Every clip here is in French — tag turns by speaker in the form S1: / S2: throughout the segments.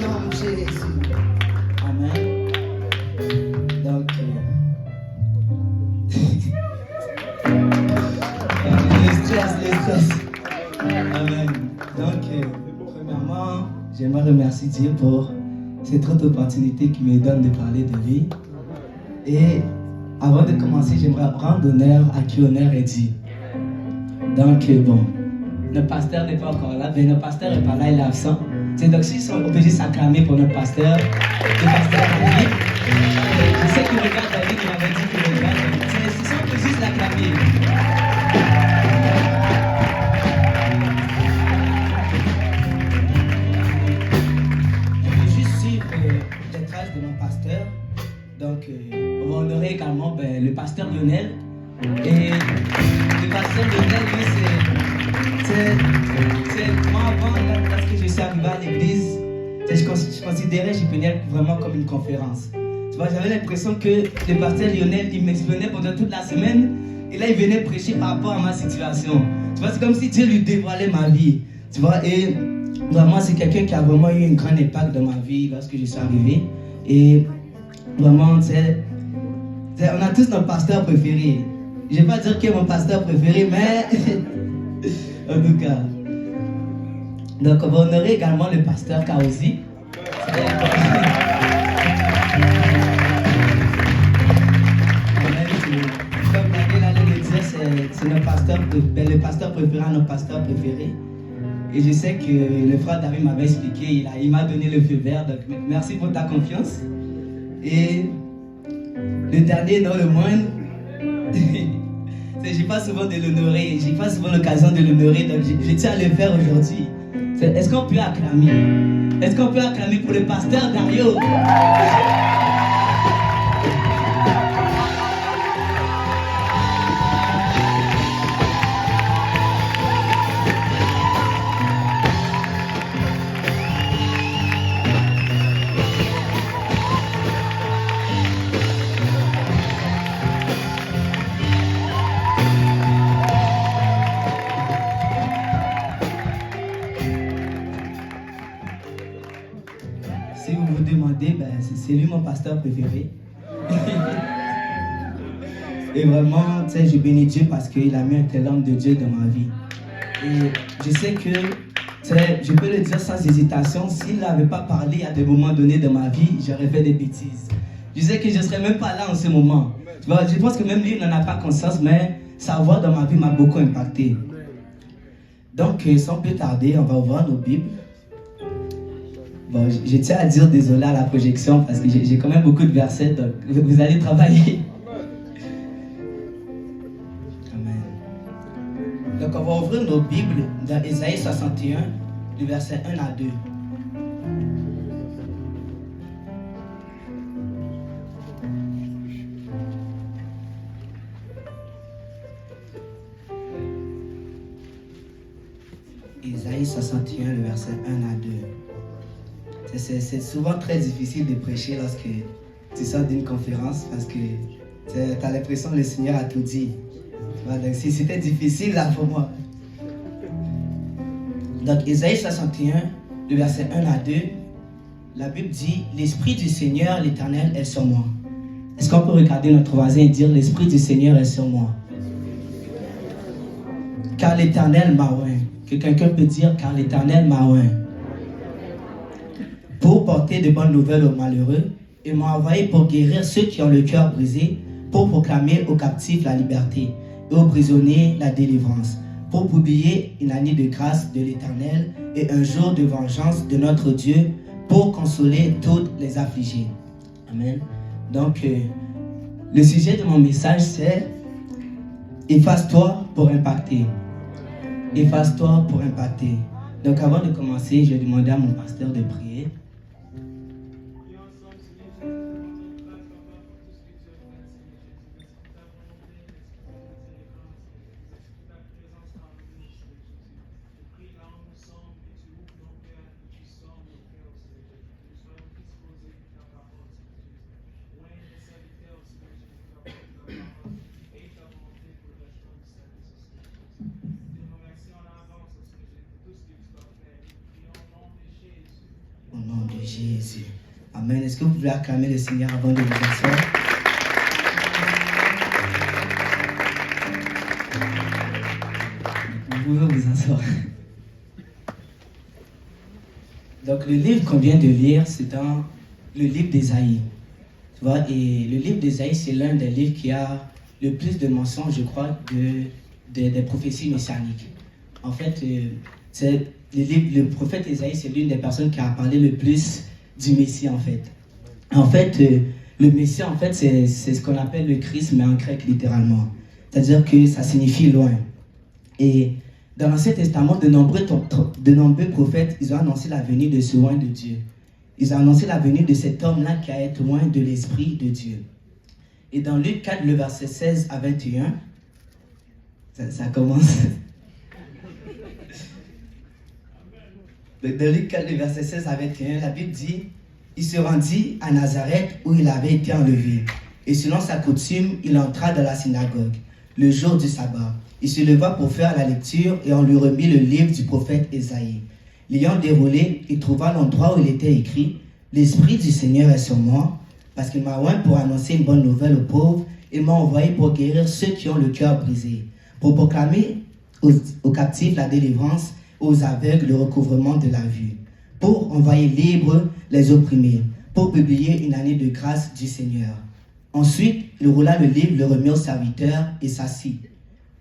S1: nom de Jésus. Amen. Donc, les stress. Amen. Donc, premièrement, j'aimerais remercier Dieu pour cette autre opportunité qui me donne de parler de lui. Et avant de commencer, j'aimerais rendre honneur à qui honneur est dit. Donc, bon, notre pasteur n'est pas encore là, mais notre pasteur n'est pas là, il est absent. Donc, s'ils sont obligés de s'acclamer pour notre pasteur, le pasteur David, je sais qu'il regarde David, il m'avait dit qu'il regarde. S'ils sont obligés de l'acclamer. Je vais juste suivre les traces de mon pasteur. Donc, on va honorer également le pasteur Lionel. Et le pasteur Lionel, lui, c'est moi avant, lorsque je suis arrivé à l'église, je considérais JPNL vraiment comme une conférence. Tu vois, j'avais l'impression que le pasteur Lionel, il m'exprimait pendant toute la semaine, et là, il venait prêcher par rapport à ma situation. Tu vois, c'est comme si Dieu lui dévoilait ma vie. Tu vois, et vraiment, c'est quelqu'un qui a vraiment eu un grand impact dans ma vie lorsque je suis arrivé. Et vraiment, tu sais, on a tous notre pasteur préféré. Je ne vais pas dire qui est mon pasteur préféré, mais en tout cas. Donc, on va honorer également le pasteur Kaosi. Comme Daniel allait le dire, c'est notre pasteur, le pasteur préféré à notre pasteur préféré. Et je sais que le frère David m'avait expliqué, il m'a donné le feu vert. Donc, merci pour ta confiance. Et le dernier, non le moindre, j'ai pas souvent de l'honorer, j'ai pas souvent l'occasion de l'honorer, donc je tiens à le faire aujourd'hui. Est-ce qu'on peut acclamer? Est-ce qu'on peut acclamer pour le pasteur Dario? Si vous vous demandez, c'est lui mon pasteur préféré. Et vraiment, tu sais, je bénis Dieu parce qu'il a mis un tel homme de Dieu dans ma vie. Et je sais que, tu sais, je peux le dire sans hésitation, s'il n'avait pas parlé à des moments donnés de ma vie, j'aurais fait des bêtises. Je sais que je ne serais même pas là en ce moment. Tu vois, je pense que même lui n'en a pas conscience, mais sa voix dans ma vie m'a beaucoup impacté. Donc, sans plus tarder, on va ouvrir nos Bibles. Bon, je tiens à dire désolé à la projection parce que j'ai quand même beaucoup de versets, donc vous allez travailler. Amen. Donc on va ouvrir nos Bibles dans Ésaïe 61, du verset 1 à 2. Ésaïe 61, le verset 1 à 2. C'est souvent très difficile de prêcher lorsque tu sors d'une conférence parce que tu as l'impression que le Seigneur a tout dit. Donc si c'était difficile là pour moi. Donc Ésaïe 61, le verset 1 à 2, la Bible dit « L'Esprit du Seigneur, l'Éternel, est sur moi. » Est-ce qu'on peut regarder notre voisin et dire « L'Esprit du Seigneur est sur moi. » Car l'Éternel m'a oint. Que quelqu'un peut dire « Car l'Éternel m'a oint. » Pour porter de bonnes nouvelles aux malheureux, et m'a envoyé pour guérir ceux qui ont le cœur brisé, pour proclamer aux captifs la liberté, et aux prisonniers la délivrance, pour publier une année de grâce de l'Éternel et un jour de vengeance de notre Dieu, pour consoler toutes les affligés. Amen. Donc, le sujet de mon message, c'est « Efface-toi pour impacter ». Efface-toi pour impacter. Donc, avant de commencer, je vais demander à mon pasteur de prier. Au nom de Jésus. Amen. Est-ce que vous pouvez acclamer le Seigneur avant de vous asseoir? Vous pouvez vous asseoir. Donc le livre qu'on vient de lire, c'est dans le livre d'Ésaïe. Tu vois, et le livre d'Ésaïe, c'est l'un des livres qui a le plus de mensonges, je crois, des prophéties messianiques. En fait, le prophète Ésaïe, c'est l'une des personnes qui a parlé le plus du Messie, en fait. En fait, le Messie, en fait, c'est ce qu'on appelle le Christ, mais en grec, littéralement. C'est-à-dire que ça signifie loin. Et dans l'Ancien Testament, de nombreux prophètes, ils ont annoncé la venue de ce loin de Dieu. Ils ont annoncé la venue de cet homme-là qui a été loin de l'Esprit de Dieu. Et dans Luc 4, le verset 16 à 21, ça commence. Dans Luc 4, le verset 16 à 21, la Bible dit: il se rendit à Nazareth où il avait été enlevé. Et selon sa coutume, il entra dans la synagogue le jour du sabbat. Il se leva pour faire la lecture et on lui remit le livre du prophète Ésaïe. L'ayant déroulé, il trouva l'endroit où il était écrit: l'Esprit du Seigneur est sur moi, parce qu'il m'a oint pour annoncer une bonne nouvelle aux pauvres. Il m'a envoyé pour guérir ceux qui ont le cœur brisé, pour proclamer aux captifs la délivrance, aux aveugles le recouvrement de la vue, pour envoyer libres les opprimés, pour publier une année de grâce du Seigneur. Ensuite, il roula le livre, le remit aux serviteurs et s'assit.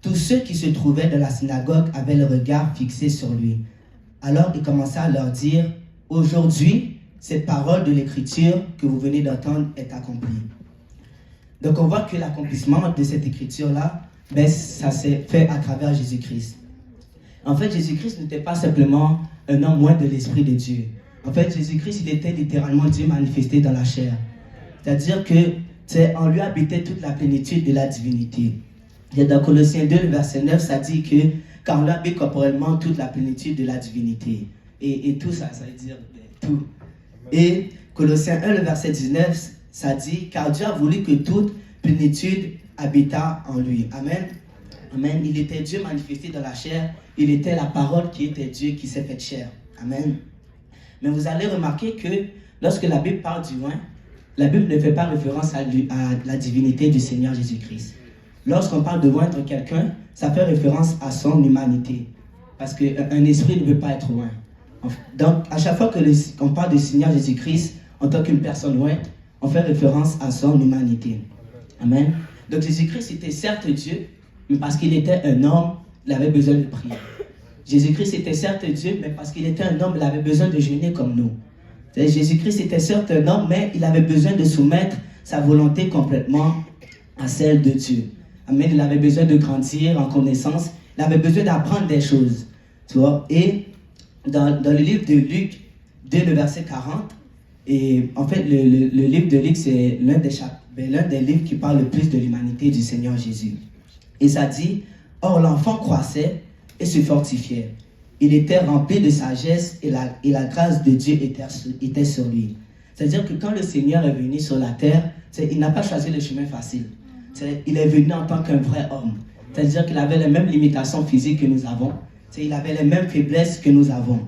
S1: Tous ceux qui se trouvaient dans la synagogue avaient le regard fixé sur lui. Alors il commença à leur dire: aujourd'hui, cette parole de l'écriture que vous venez d'entendre est accomplie. Donc on voit que l'accomplissement de cette écriture-là, ça s'est fait à travers Jésus-Christ. En fait, Jésus-Christ n'était pas simplement un homme loin de l'Esprit de Dieu. En fait, Jésus-Christ, il était littéralement Dieu manifesté dans la chair. C'est-à-dire que en lui habitait toute la plénitude de la divinité. Et dans Colossiens 2, le verset 9, ça dit que car on lui habite corporellement toute la plénitude de la divinité. Et tout ça, ça veut dire tout. Et Colossiens 1, le verset 19, ça dit: car Dieu a voulu que toute plénitude habita en lui. Amen. Amen. Il était Dieu manifesté dans la chair. Il était la parole qui était Dieu qui s'est fait chair. Amen. Mais vous allez remarquer que lorsque la Bible parle du loin, la Bible ne fait pas référence à la divinité du Seigneur Jésus-Christ. Lorsqu'on parle de loindre quelqu'un, ça fait référence à son humanité. Parce qu'un esprit ne peut pas être loin. Donc, à chaque fois qu'on parle du Seigneur Jésus-Christ en tant qu'une personne loin, on fait référence à son humanité. Amen. Donc, Jésus-Christ était certes Dieu, mais parce qu'il était un homme, il avait besoin de prier. Jésus-Christ était certes Dieu, mais parce qu'il était un homme, il avait besoin de jeûner comme nous. Jésus-Christ était certes un homme, mais il avait besoin de soumettre sa volonté complètement à celle de Dieu. Amen. Il avait besoin de grandir en connaissance. Il avait besoin d'apprendre des choses. Tu vois? Et dans le livre de Luc, dès le verset 40, et en fait, le livre de Luc, c'est l'un des livres qui parle le plus de l'humanité du Seigneur Jésus. Et ça dit: or l'enfant croissait et se fortifiait. Il était rempli de sagesse et la grâce de Dieu était sur lui. C'est-à-dire que quand le Seigneur est venu sur la terre, il n'a pas choisi le chemin facile. Il est venu en tant qu'un vrai homme. C'est-à-dire qu'il avait les mêmes limitations physiques que nous avons. Il avait les mêmes faiblesses que nous avons.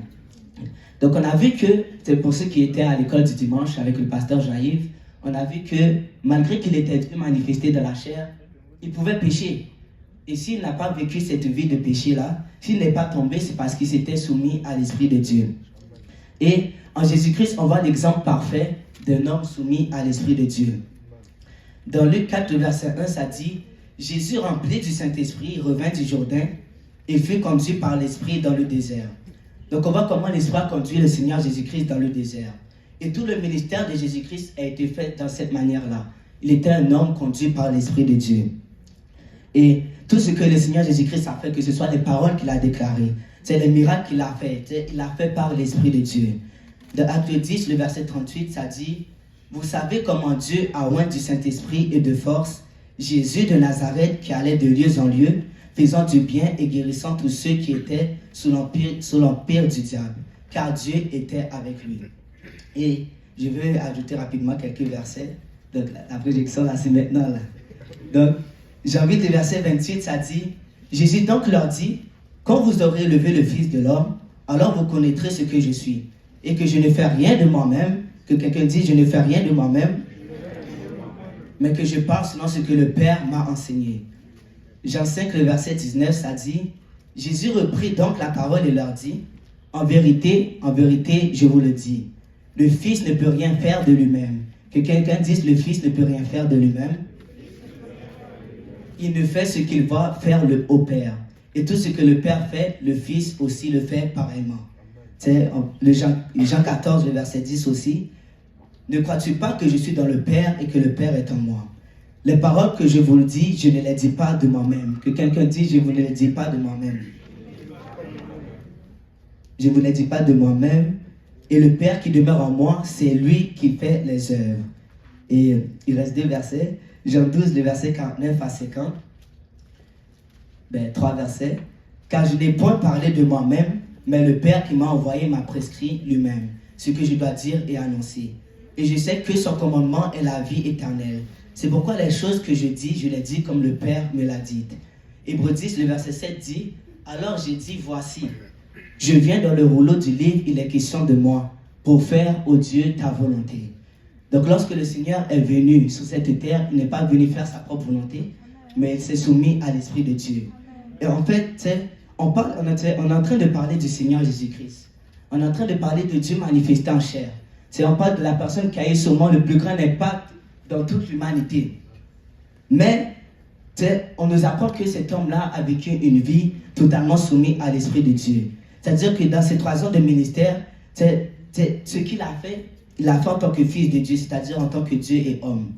S1: Donc on a vu que, c'est pour ceux qui étaient à l'école du dimanche avec le pasteur Jean-Yves, on a vu que malgré qu'il était Dieu manifesté dans la chair, il pouvait pécher. Et s'il n'a pas vécu cette vie de péché-là, s'il n'est pas tombé, c'est parce qu'il s'était soumis à l'Esprit de Dieu. Et en Jésus-Christ, on voit l'exemple parfait d'un homme soumis à l'Esprit de Dieu. Dans Luc 4, verset 1, ça dit: Jésus, rempli du Saint-Esprit, revint du Jourdain et fut conduit par l'Esprit dans le désert. Donc on voit comment l'Esprit a conduit le Seigneur Jésus-Christ dans le désert. Et tout le ministère de Jésus-Christ a été fait dans cette manière-là. Il était un homme conduit par l'Esprit de Dieu. Et tout ce que le Seigneur Jésus-Christ a fait, que ce soit les paroles qu'il a déclarées, c'est les miracles qu'il a fait, il a fait par l'Esprit de Dieu. Dans Acte 10, le verset 38, ça dit: vous savez comment Dieu a oint du Saint-Esprit et de force Jésus de Nazareth qui allait de lieu en lieu, faisant du bien et guérissant tous ceux qui étaient sous l'empire du diable, car Dieu était avec lui. Et je veux ajouter rapidement quelques versets. Donc la projection là, c'est maintenant là. Donc, Jean 8, verset 28, ça dit: Jésus donc leur dit: quand vous aurez élevé le Fils de l'homme, alors vous connaîtrez ce que je suis. et que je ne fais rien de moi-même, que quelqu'un dise je ne fais rien de moi-même, mais que je parle selon ce que le Père m'a enseigné. Jean 5, le verset 19, ça dit, Jésus reprit donc la parole et leur dit, en vérité, je vous le dis, le Fils ne peut rien faire de lui-même. Que quelqu'un dise le Fils ne peut rien faire de lui-même. Il ne fait ce qu'il va faire au Père. Et tout ce que le Père fait, le Fils aussi le fait pareillement. C'est Jean 14, le verset 10 aussi. Ne crois-tu pas que je suis dans le Père et que le Père est en moi? Les paroles que je vous le dis, je ne les dis pas de moi-même. Que quelqu'un dise, je ne vous les dis pas de moi-même. Je ne vous les dis pas de moi-même. Et le Père qui demeure en moi, c'est lui qui fait les œuvres. Et il reste 2 versets. Jean 12, le verset 49 à 50. 3 versets. Car je n'ai point parlé de moi-même, mais le Père qui m'a envoyé m'a prescrit lui-même ce que je dois dire et annoncer. Et je sais que son commandement est la vie éternelle. C'est pourquoi les choses que je dis, je les dis comme le Père me l'a dit. Hébreux 10, le verset 7 dit, alors j'ai dit, voici, je viens dans le rouleau du livre, il est question de moi, pour faire, ô Dieu, ta volonté. Donc lorsque le Seigneur est venu sur cette terre, il n'est pas venu faire sa propre volonté, mais il s'est soumis à l'Esprit de Dieu. Et en fait, on est en train de parler du Seigneur Jésus-Christ. On est en train de parler de Dieu manifesté en chair. On parle de la personne qui a eu sûrement le plus grand impact dans toute l'humanité. Mais on nous apprend que cet homme-là a vécu une vie totalement soumise à l'Esprit de Dieu. C'est-à-dire que dans ces 3 ans de ministère, ce qu'il a fait, il l'a fait en tant que fils de Dieu, c'est-à-dire en tant que Dieu et homme.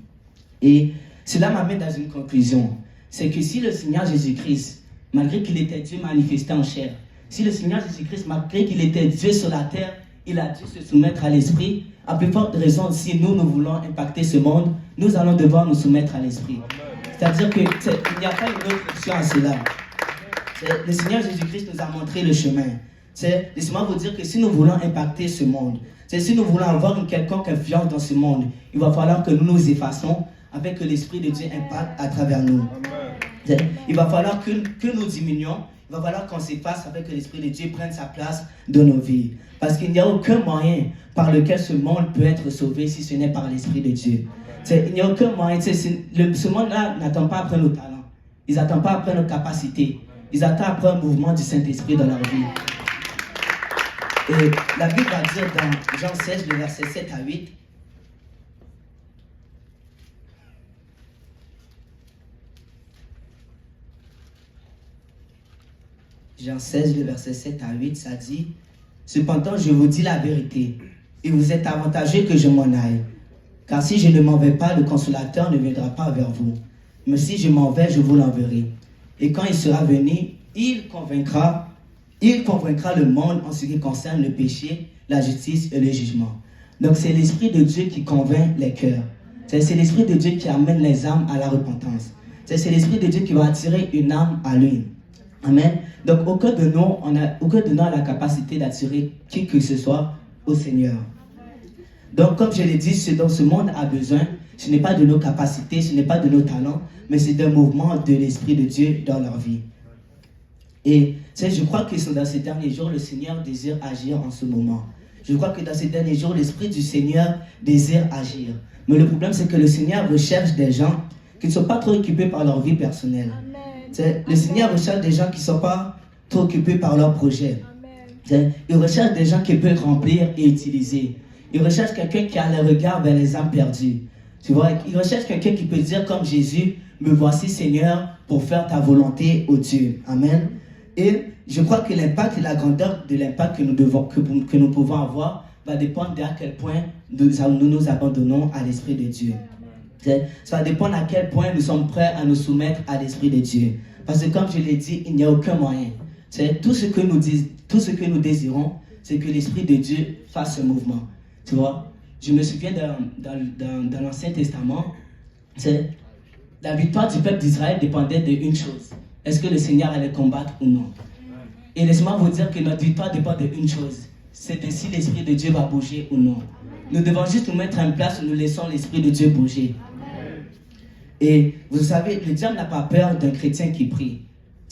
S1: Et cela m'amène dans une conclusion. C'est que si le Seigneur Jésus-Christ, malgré qu'il était Dieu manifesté en chair, si le Seigneur Jésus-Christ, malgré qu'il était Dieu sur la terre, il a dû se soumettre à l'Esprit, à plus forte raison, si nous voulons impacter ce monde, nous allons devoir nous soumettre à l'Esprit. C'est-à-dire qu'il n'y a pas une autre option à cela. Le Seigneur Jésus-Christ nous a montré le chemin. Laissez-moi vous dire que si nous voulons impacter ce monde, si nous voulons avoir une quelconque influence dans ce monde, il va falloir que nous nous effaçons afin que l'Esprit de Dieu impacte à travers nous. Il va falloir que nous diminuions, il va falloir qu'on s'efface afin que l'Esprit de Dieu prenne sa place dans nos vies. Parce qu'il n'y a aucun moyen par lequel ce monde peut être sauvé si ce n'est par l'Esprit de Dieu. Il n'y a aucun moyen. Ce monde-là n'attend pas après nos talents. Ils n'attendent pas après nos capacités. Ils attendent après un mouvement du Saint-Esprit dans leur vie. Et la Bible va dire dans Jean 16, le verset 7 à 8, Jean 16, le verset 7 à 8, ça dit, « Cependant, je vous dis la vérité, et vous êtes avantageux que je m'en aille. Car si je ne m'en vais pas, le Consolateur ne viendra pas vers vous. Mais si je m'en vais, je vous l'enverrai. Et quand il sera venu, il convaincra le monde en ce qui concerne le péché, la justice et le jugement. » Donc c'est l'Esprit de Dieu qui convainc les cœurs. C'est l'Esprit de Dieu qui amène les âmes à la repentance. C'est l'Esprit de Dieu qui va attirer une âme à lui. Amen. Donc aucun de nous a la capacité d'attirer qui que ce soit au Seigneur. Donc comme je l'ai dit, ce dont ce monde a besoin, ce n'est pas de nos capacités, ce n'est pas de nos talents, mais c'est d'un mouvement de l'Esprit de Dieu dans leur vie. Et je crois que dans ces derniers jours, le Seigneur désire agir en ce moment. Je crois que dans ces derniers jours, l'Esprit du Seigneur désire agir. Mais le problème, c'est que le Seigneur recherche des gens qui ne sont pas trop occupés par leur vie personnelle. Le Seigneur recherche des gens qui ne sont pas trop occupés par leur projet. Il recherche des gens qu'il peut remplir et utiliser. Il recherche quelqu'un qui a le regard vers les âmes perdues. Tu vois, il recherche quelqu'un qui peut dire comme Jésus, « Me voici Seigneur pour faire ta volonté, ô Dieu. » Amen. Et je crois que l'impact et la grandeur de l'impact que nous pouvons avoir va dépendre d'à quel point nous nous abandonnons à l'Esprit de Dieu. Ça va dépendre à quel point nous sommes prêts à nous soumettre à l'Esprit de Dieu. Parce que comme je l'ai dit, il n'y a aucun moyen. Tout ce que nous désirons, c'est que l'Esprit de Dieu fasse ce mouvement. Tu vois, je me souviens dans l'Ancien Testament, la victoire du peuple d'Israël dépendait d'une chose. Est-ce que le Seigneur allait combattre ou non? Et laissez-moi vous dire que notre victoire dépend d'une chose. C'est de si l'Esprit de Dieu va bouger ou non. Nous devons juste nous mettre en place où nous laissons l'Esprit de Dieu bouger. Et vous savez, le diable n'a pas peur d'un chrétien qui prie.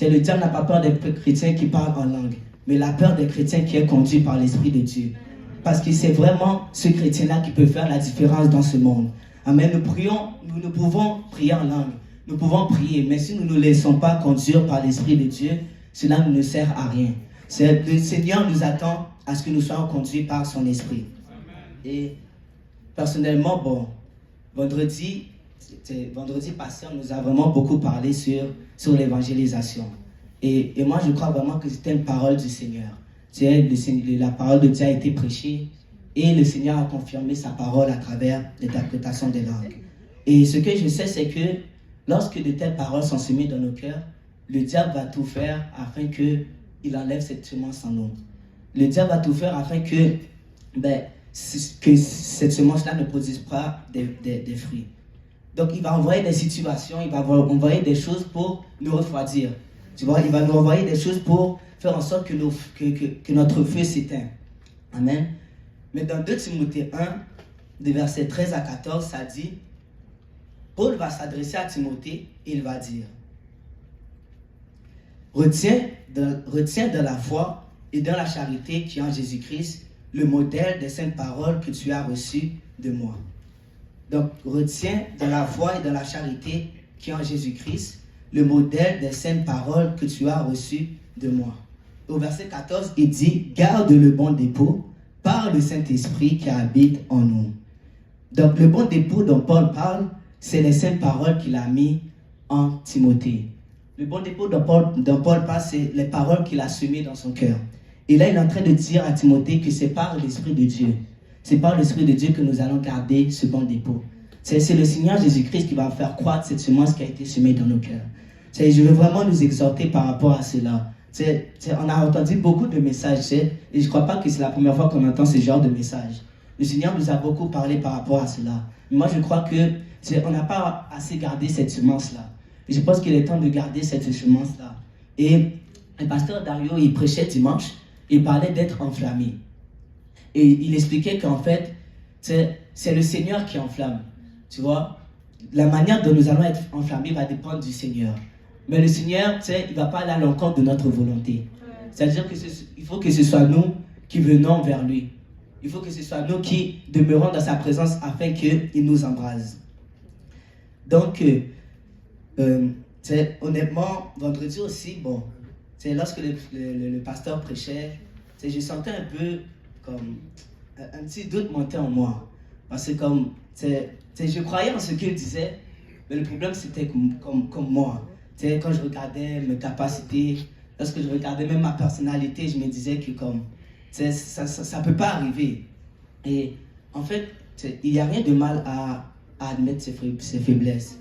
S1: Le diable n'a pas peur d'un chrétien qui parle en langue. Mais la peur des chrétiens qui est conduit par l'Esprit de Dieu. parce que c'est vraiment ce chrétien-là qui peut faire la différence dans ce monde. Amen. Nous pouvons prier en langue. Nous pouvons prier, mais si nous ne nous laissons pas conduire par l'Esprit de Dieu, cela ne sert à rien. Le Seigneur nous attend à ce que nous soyons conduits par son Esprit. Et personnellement, vendredi passé, on nous a vraiment beaucoup parlé sur l'évangélisation. Et moi, je crois vraiment que c'était une parole du Seigneur. La parole de Dieu a été prêchée et le Seigneur a confirmé sa parole à travers l'interprétation des langues. Et ce que je sais, c'est que lorsque de telles paroles sont semées dans nos cœurs, le diable va tout faire afin qu'il enlève cette semence en nous. Le diable va tout faire afin que cette semence-là ne produise pas des fruits. Donc il va envoyer des situations, il va envoyer des choses pour nous refroidir. Tu vois, il va nous envoyer des choses pour faire en sorte que notre feu s'éteint. Amen. Mais dans 2 Timothée 1, de versets 13 à 14, ça dit, Paul va s'adresser à Timothée et il va dire, retiens dans la foi et dans la charité qui est en Jésus-Christ le modèle des saintes paroles que tu as reçues de moi. Donc, retiens dans la foi et dans la charité qui est en Jésus-Christ le modèle des saintes paroles que tu as reçues de moi. Au verset 14, il dit, garde le bon dépôt par le Saint-Esprit qui habite en nous. Donc, le bon dépôt dont Paul parle, c'est les saintes paroles qu'il a mis en Timothée. Le bon dépôt dont Paul parle, c'est les paroles qu'il a semées dans son cœur. Et là, il est en train de dire à Timothée que c'est par l'Esprit de Dieu. C'est par l'Esprit de Dieu que nous allons garder ce bon dépôt. C'est le Seigneur Jésus-Christ qui va faire croître cette semence qui a été semée dans nos cœurs. Je veux vraiment nous exhorter par rapport à cela. On a entendu beaucoup de messages, et je ne crois pas que c'est la première fois qu'on entend ce genre de messages. Le Seigneur nous a beaucoup parlé par rapport à cela. Mais moi, je crois qu'on n'a pas assez gardé cette semence-là. Je pense qu'il est temps de garder cette semence-là. Et le pasteur Dario, il prêchait dimanche, il parlait d'être enflammé. Et il expliquait qu'en fait, c'est le Seigneur qui enflamme. Tu vois, la manière dont nous allons être enflammés va dépendre du Seigneur. Mais le Seigneur, il ne va pas aller à l'encontre de notre volonté. C'est-à-dire qu'il faut que ce soit nous qui venons vers lui. Il faut que ce soit nous qui demeurons dans sa présence afin qu'il nous embrase. Donc, honnêtement, vendredi aussi, lorsque le pasteur prêchait, je sentais un peu comme un petit doute monter en moi. Parce que je croyais en ce qu'il disait, mais le problème c'était comme moi. Quand je regardais mes capacités, lorsque je regardais même ma personnalité, je me disais que ça ne peut pas arriver. Et en fait, il n'y a rien de mal à admettre ses faiblesses.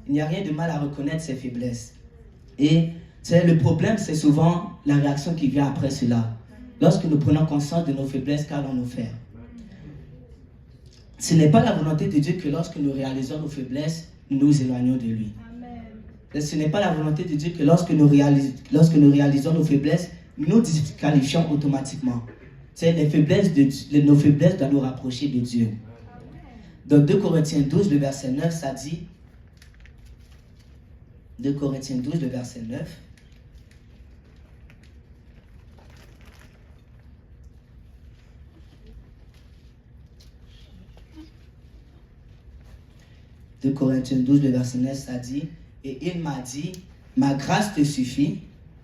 S1: Il n'y a rien de mal à reconnaître ses faiblesses. Et le problème, c'est souvent la réaction qui vient après cela. Lorsque nous prenons conscience de nos faiblesses, qu'allons-nous faire? Ce n'est pas la volonté de Dieu que lorsque nous réalisons nos faiblesses, nous nous éloignons de lui. Amen. Ce n'est pas la volonté de Dieu que lorsque nous réalisons nos faiblesses, nous nous disqualifions automatiquement. Nos faiblesses doivent nous rapprocher de Dieu. Dans 2 Corinthiens 12, le verset 9, ça dit, 2 Corinthiens 12, le verset 9, de Corinthiens 12, le verset 9, ça dit, et il m'a dit, ma grâce te suffit,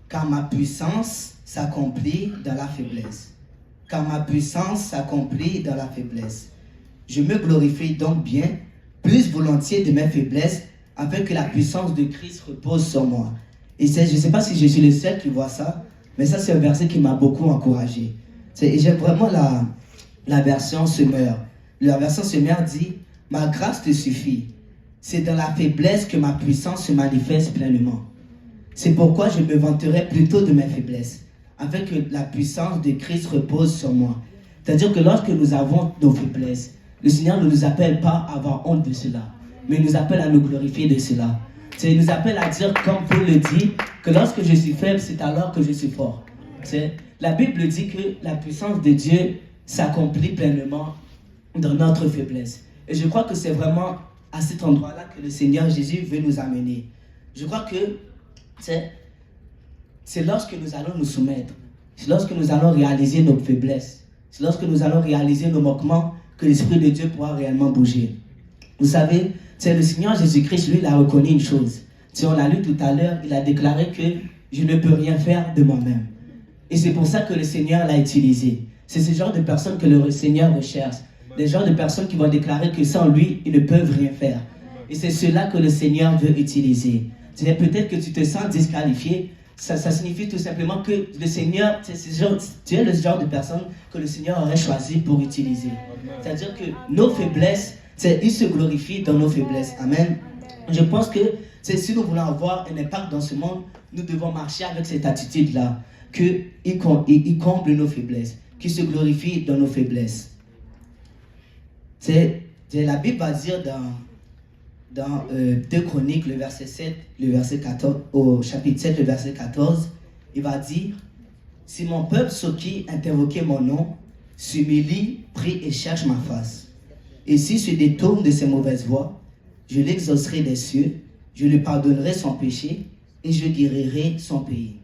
S1: car ma puissance s'accomplit dans la faiblesse. Car ma puissance s'accomplit dans la faiblesse. Je me glorifie donc bien, plus volontiers de mes faiblesses, afin que la puissance de Christ repose sur moi. Et je ne sais pas si je suis le seul qui voit ça, mais ça c'est un verset qui m'a beaucoup encouragé. Et j'aime vraiment la version Semeur. La version Semeur dit, ma grâce te suffit. C'est dans la faiblesse que ma puissance se manifeste pleinement. C'est pourquoi je me vanterai plutôt de mes faiblesses, afin que la puissance de Christ repose sur moi. C'est-à-dire que lorsque nous avons nos faiblesses, le Seigneur ne nous appelle pas à avoir honte de cela, mais il nous appelle à nous glorifier de cela. Il nous appelle à dire, comme Paul le dit, que lorsque je suis faible, c'est alors que je suis fort. La Bible dit que la puissance de Dieu s'accomplit pleinement dans notre faiblesse. Et je crois que c'est vraiment à cet endroit-là que le Seigneur Jésus veut nous amener. Je crois que c'est lorsque nous allons nous soumettre, c'est lorsque nous allons réaliser nos faiblesses, C'est lorsque nous allons réaliser nos manquements que l'Esprit de Dieu pourra réellement bouger. Vous savez, c'est le Seigneur Jésus-Christ, lui, il a reconnu une chose. Si on l'a lu tout à l'heure, il a déclaré que je ne peux rien faire de moi-même. Et c'est pour ça que le Seigneur l'a utilisé. C'est ce genre de personnes que le Seigneur recherche. Des genres de personnes qui vont déclarer que sans lui, ils ne peuvent rien faire. Et c'est cela que le Seigneur veut utiliser. C'est peut-être que tu te sens disqualifié. Ça signifie tout simplement que le Seigneur, tu es le genre de personne que le Seigneur aurait choisi pour utiliser. C'est-à-dire que nos faiblesses, il se glorifie dans nos faiblesses. Amen. Je pense que si nous voulons avoir un impact dans ce monde, nous devons marcher avec cette attitude-là, qu'il comble nos faiblesses, qu'il se glorifie dans nos faiblesses. La Bible va dire dans 2 Chroniques, le verset 7, le verset 14, au chapitre 7, le verset 14, il va dire « Si mon peuple sur qui intervoquait mon nom, s'humilie, prie et cherche ma face, et s'il se détourne de ses mauvaises voies, je l'exaucerai des cieux, je lui pardonnerai son péché et je guérirai son pays. »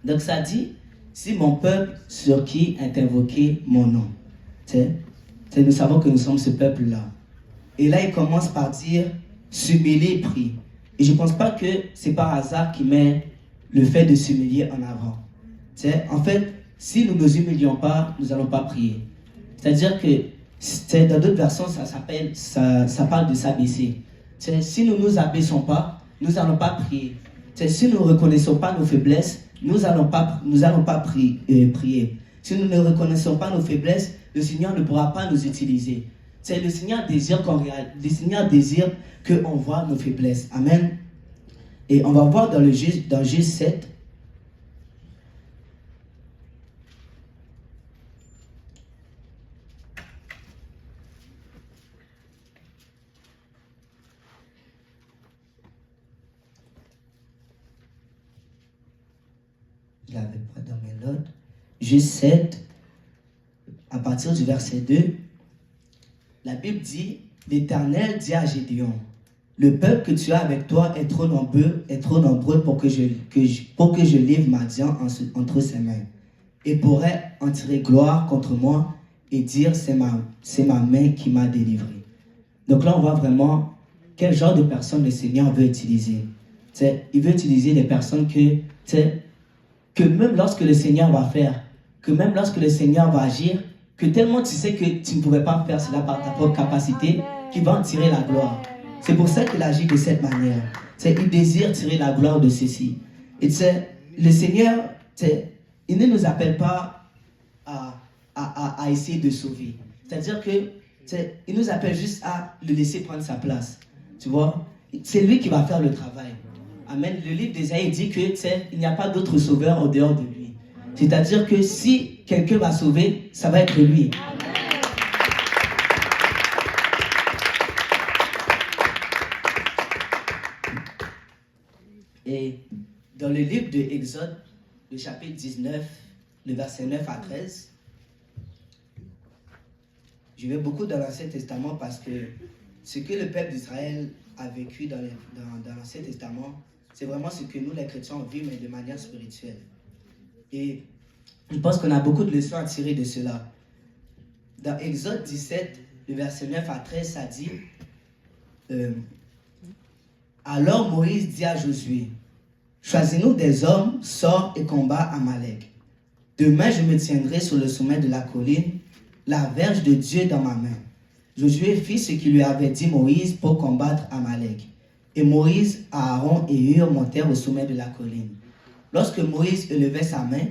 S1: Donc ça dit, si mon peuple sur qui intervoquait mon nom. Nous savons que nous sommes ce peuple-là. Et là, il commence par dire, s'humilier, prie. Et je ne pense pas que c'est par hasard qu'il met le fait de s'humilier en avant. En fait, si nous ne nous humilions pas, nous n'allons pas prier. C'est-à-dire que dans d'autres versions, ça parle de s'abaisser. Si nous ne nous abaissons pas, nous n'allons pas prier. Si nous ne reconnaissons pas nos faiblesses, nous n'allons pas prier. Si nous ne reconnaissons pas nos faiblesses, le Seigneur ne pourra pas nous utiliser. Le Seigneur désire qu'on voit nos faiblesses. Amen. Et on va voir dans Juge 7. Je ne l'avais pas dans mes notes. Juge 7, à partir du verset 2, la Bible dit, l'Éternel dit à Gédéon, le peuple que tu as avec toi est trop nombreux pour que je livre Madian entre ses mains, et pourrait en tirer gloire contre moi et dire, c'est ma main qui m'a délivré. Donc là, on voit vraiment quel genre de personnes le Seigneur veut utiliser. Il veut utiliser des personnes que même lorsque le Seigneur va faire, que même lorsque le Seigneur va agir, que tellement tu sais que tu ne pouvais pas faire cela par ta propre capacité, qu'il va en tirer la gloire. C'est pour ça qu'il agit de cette manière. Il désire tirer la gloire de ceci. Et le Seigneur, il ne nous appelle pas à essayer de sauver. C'est-à-dire que il nous appelle juste à le laisser prendre sa place. Tu vois, c'est lui qui va faire le travail. Amen. Le livre d'Ésaïe dit que il n'y a pas d'autre sauveur en dehors de lui. C'est-à-dire que si quelqu'un va sauver, ça va être lui. Et dans le livre de Exode, le chapitre 19, le verset 9 à 13, je vais beaucoup dans l'Ancien Testament parce que ce que le peuple d'Israël a vécu dans l'Ancien Testament, c'est vraiment ce que nous, les chrétiens, vivons, mais de manière spirituelle. Et je pense qu'on a beaucoup de leçons à tirer de cela. Dans Exode 17, le verset 9 à 13, ça dit alors Moïse dit à Josué, choisis-nous des hommes, sors et combat Amalek. Demain, je me tiendrai sur le sommet de la colline, la verge de Dieu dans ma main. Josué fit ce qu'il lui avait dit Moïse pour combattre Amalek. Et Moïse, Aaron et Hur montèrent au sommet de la colline. Lorsque Moïse élevait sa main,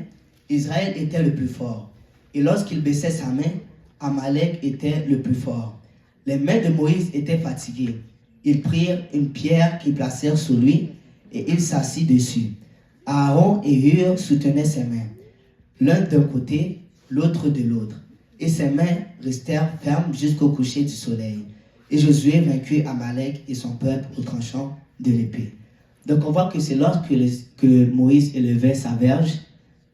S1: Israël était le plus fort. Et lorsqu'il baissait sa main, Amalek était le plus fort. Les mains de Moïse étaient fatiguées. Ils prirent une pierre qu'ils placèrent sous lui et il s'assit dessus. Aaron et Hur soutenaient ses mains, l'un d'un côté, l'autre de l'autre. Et ses mains restèrent fermes jusqu'au coucher du soleil. Et Josué vainquit Amalek et son peuple au tranchant de l'épée. Donc on voit que c'est lorsque que Moïse élevait sa verge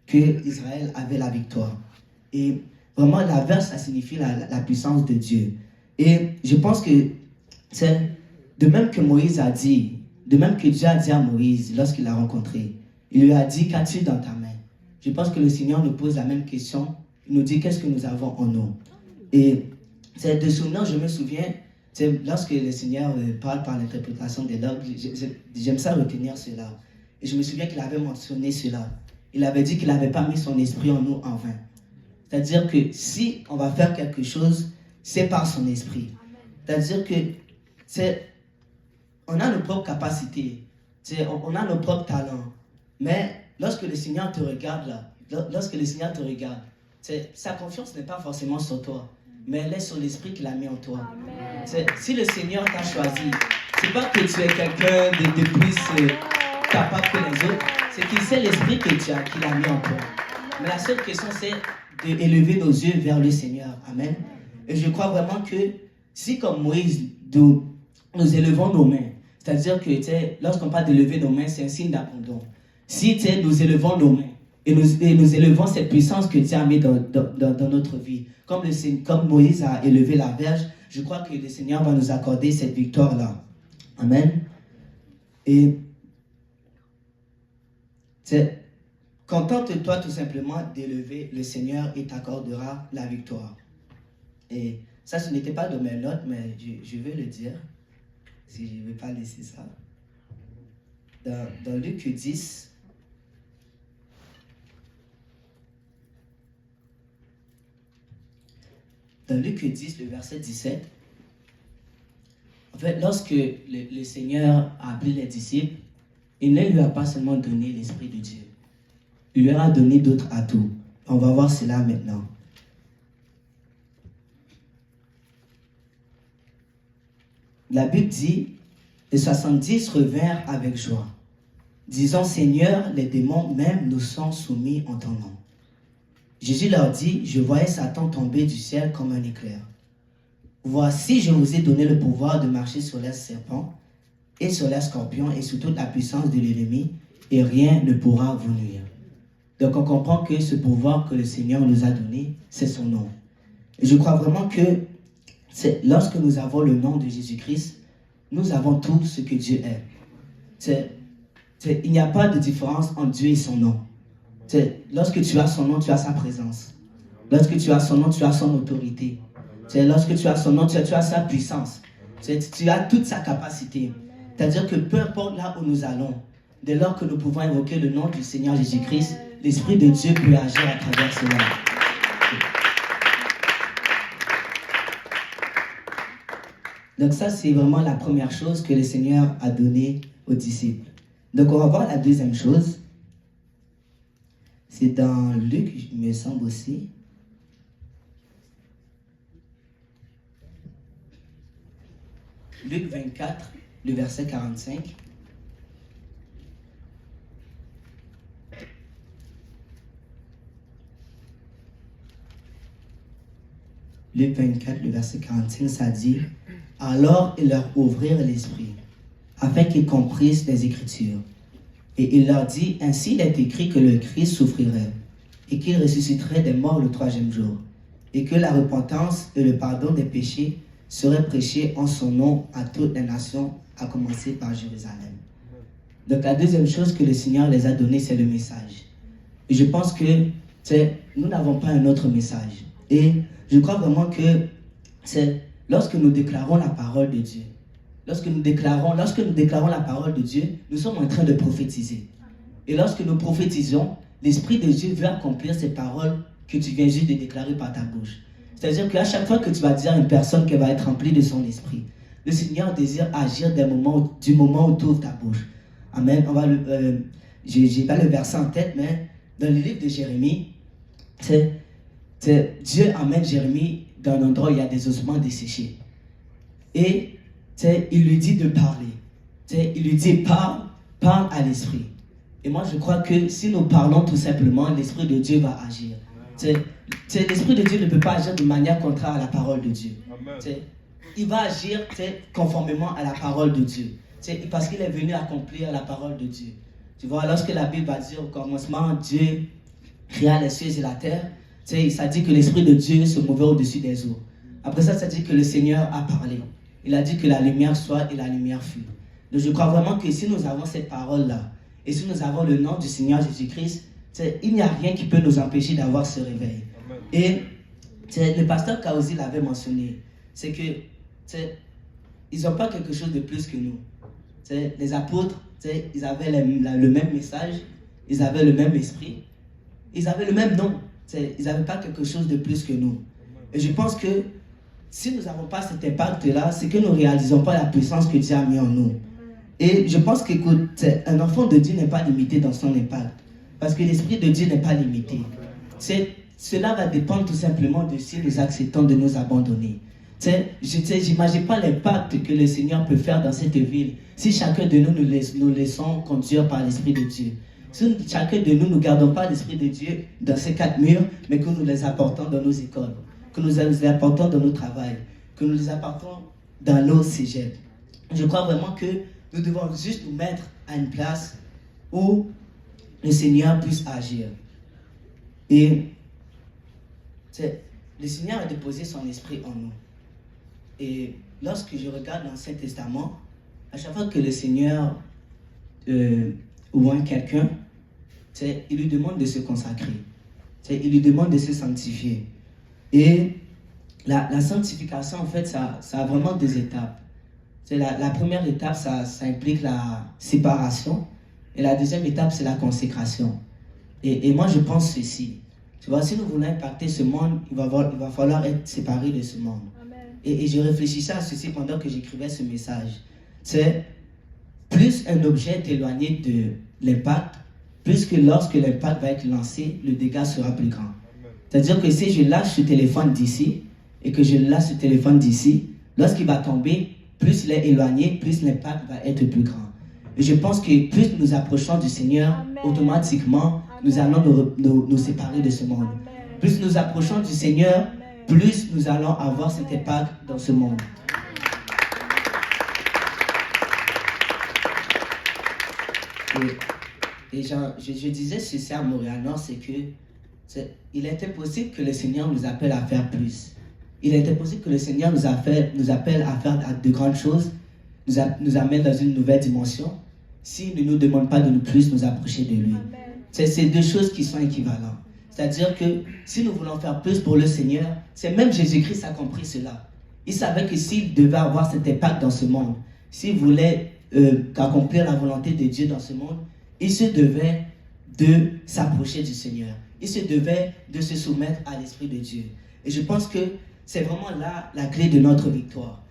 S1: que Israël avait la victoire. Et vraiment la verge, ça signifie la puissance de Dieu. Et je pense que c'est de même que Moïse a dit, de même que Dieu a dit à Moïse lorsqu'il l'a rencontré, il lui a dit, qu'as-tu dans ta main? Je pense que le Seigneur nous pose la même question il nous dit qu'est-ce que nous avons en nous. Et de souvenir, je me souviens, lorsque le Seigneur parle par l'interprétation des langues, j'aime ça retenir cela. Et je me souviens qu'il avait mentionné cela. Il avait dit qu'il n'avait pas mis son esprit en nous en vain. C'est-à-dire que si on va faire quelque chose, c'est par son esprit. C'est-à-dire que on a nos propres capacités, on a nos propres talents. Mais lorsque le Seigneur te regarde sa confiance n'est pas forcément sur toi, mais elle est sur l'esprit qu'il a mis en toi. Si le Seigneur t'a choisi, c'est pas que tu es quelqu'un de plus capable que les autres, c'est qu'il sait l'esprit qu'il a mis en toi. Mais la seule question, c'est d'élever nos yeux vers le Seigneur. Amen. Et je crois vraiment que si, comme Moïse, nous élevons nos mains, c'est-à-dire que lorsqu'on parle d'élever nos mains, c'est un signe d'abandon. Si nous élevons nos mains et nous élevons cette puissance que Dieu a mis dans notre vie, comme Moïse a élevé la verge, je crois que le Seigneur va nous accorder cette victoire-là. Amen. Et contente-toi tout simplement d'élever le Seigneur et t'accordera la victoire. Et ça, ce n'était pas dans mes notes, mais je vais le dire, si je ne vais pas laisser ça. Dans Luc 10, dans Luc 10, le verset 17, en fait, lorsque le Seigneur a appelé les disciples, il ne lui a pas seulement donné l'Esprit de Dieu. Il leur a donné d'autres atouts. On va voir cela maintenant. La Bible dit, les 70 revinrent avec joie, disant, Seigneur, les démons même nous sont soumis en ton nom. Jésus leur dit, je voyais Satan tomber du ciel comme un éclair. Voici, je vous ai donné le pouvoir de marcher sur les serpents et sur les scorpions et sur toute la puissance de l'ennemi, et rien ne pourra vous nuire. Donc on comprend que ce pouvoir que le Seigneur nous a donné, c'est son nom. Et je crois vraiment que lorsque nous avons le nom de Jésus-Christ, nous avons tout ce que Dieu est. Il n'y a pas de différence entre Dieu et son nom. Lorsque tu as son nom, tu as sa présence. Lorsque tu as son nom, tu as son autorité. Lorsque tu as son nom, tu as sa puissance. Tu as toute sa capacité. C'est-à-dire que peu importe là où nous allons, dès lors que nous pouvons invoquer le nom du Seigneur Jésus-Christ, l'Esprit de Dieu peut agir à travers cela. Donc ça, c'est vraiment la première chose que le Seigneur a donnée aux disciples. Donc on va voir la deuxième chose. C'est dans Luc, il me semble aussi. Luc 24, le verset 45. Luc 24, le verset 45, ça dit « Alors ils leur ouvrirent l'esprit, afin qu'ils comprissent les Écritures. Et il leur dit, ainsi il est écrit que le Christ souffrirait, et qu'il ressusciterait des morts le 3e jour, et que la repentance et le pardon des péchés seraient prêchés en son nom à toutes les nations, à commencer par Jérusalem. » Donc la deuxième chose que le Seigneur les a donnée, c'est le message. Et je pense que nous n'avons pas un autre message. Et je crois vraiment que c'est lorsque nous déclarons la parole de Dieu, lorsque nous déclarons la parole de Dieu, nous sommes en train de prophétiser. Et lorsque nous prophétisons, l'Esprit de Dieu veut accomplir ces paroles que tu viens juste de déclarer par ta bouche. C'est-à-dire qu'à chaque fois que tu vas dire à une personne qu'elle va être remplie de son esprit, le Seigneur désire agir du moment où tu ouvres ta bouche. Amen. J'ai pas le verset en tête, mais dans le livre de Jérémie, Dieu amène Jérémie dans un endroit où il y a des ossements desséchés. Et il lui dit de parler. Il lui dit parle à l'esprit. Et moi je crois que si nous parlons tout simplement, l'Esprit de Dieu va agir. L'Esprit de Dieu ne peut pas agir de manière contraire à la parole de Dieu. Il va agir conformément à la parole de Dieu. Parce qu'il est venu accomplir la parole de Dieu. Tu vois, lorsque la Bible va dire au commencement, Dieu créa les cieux et la terre, ça dit que l'Esprit de Dieu se mouvait au-dessus des eaux. Après ça, ça dit que le Seigneur a parlé. Il a dit que la lumière soit et la lumière fut. Donc je crois vraiment que si nous avons cette parole-là, et si nous avons le nom du Seigneur Jésus-Christ, il n'y a rien qui peut nous empêcher d'avoir ce réveil. Et le pasteur Kaozi l'avait mentionné, c'est que ils n'ont pas quelque chose de plus que nous. Les apôtres, ils avaient le même message, ils avaient le même esprit, ils avaient le même nom. Ils n'avaient pas quelque chose de plus que nous. Et je pense que si nous n'avons pas cet impact-là, c'est que nous ne réalisons pas la puissance que Dieu a mis en nous. Et je pense qu'écoute, un enfant de Dieu n'est pas limité dans son impact. Parce que l'Esprit de Dieu n'est pas limité. Cela va dépendre tout simplement de si nous acceptons de nous abandonner. Je n'imagine pas l'impact que le Seigneur peut faire dans cette ville si chacun de nous laissons conduire par l'Esprit de Dieu. Si chacun de nous ne gardons pas l'Esprit de Dieu dans ces 4 murs, mais que nous les apportons dans nos écoles, que nous les apportons dans nos travails, que nous les apportons dans nos cégeps. Je crois vraiment que nous devons juste nous mettre à une place où le Seigneur puisse agir. Et le Seigneur a déposé son esprit en nous. Et lorsque je regarde l'Ancien Testament, à chaque fois que le Seigneur oint quelqu'un, il lui demande de se consacrer. Il lui demande de se sanctifier. Et la sanctification, en fait, ça a vraiment 2 étapes. La première étape, ça implique la séparation. Et la deuxième étape, c'est la consécration. Et moi, je pense ceci. Tu vois, si nous voulons impacter ce monde, il va falloir être séparé de ce monde. Et je réfléchissais à ceci pendant que j'écrivais ce message. C'est plus un objet est éloigné de l'impact, plus que lorsque l'impact va être lancé, le dégât sera plus grand. C'est-à-dire que si je lâche ce téléphone d'ici, et que je lâche ce téléphone d'ici, lorsqu'il va tomber, plus il est éloigné, plus l'impact va être plus grand. Et je pense que plus nous approchons du Seigneur, Amen. Automatiquement, nous allons nous séparer de ce monde. Amen. Plus nous approchons du Seigneur, Amen. Plus nous allons avoir cet impact dans ce monde. Et je disais ceci à Montréal-Nord, c'est que il était possible que le Seigneur nous appelle à faire plus. Il était possible que le Seigneur nous appelle à faire de grandes choses, nous amène dans une nouvelle dimension, s'il ne nous demande pas de plus nous approcher de lui. C'est 2 choses qui sont équivalentes. C'est-à-dire que si nous voulons faire plus pour le Seigneur, c'est même Jésus-Christ a compris cela. Il savait que s'il devait avoir cet impact dans ce monde, s'il voulait accomplir la volonté de Dieu dans ce monde, il se devait de s'approcher du Seigneur. Il se devait de se soumettre à l'Esprit de Dieu. Et je pense que c'est vraiment là la clé de notre victoire.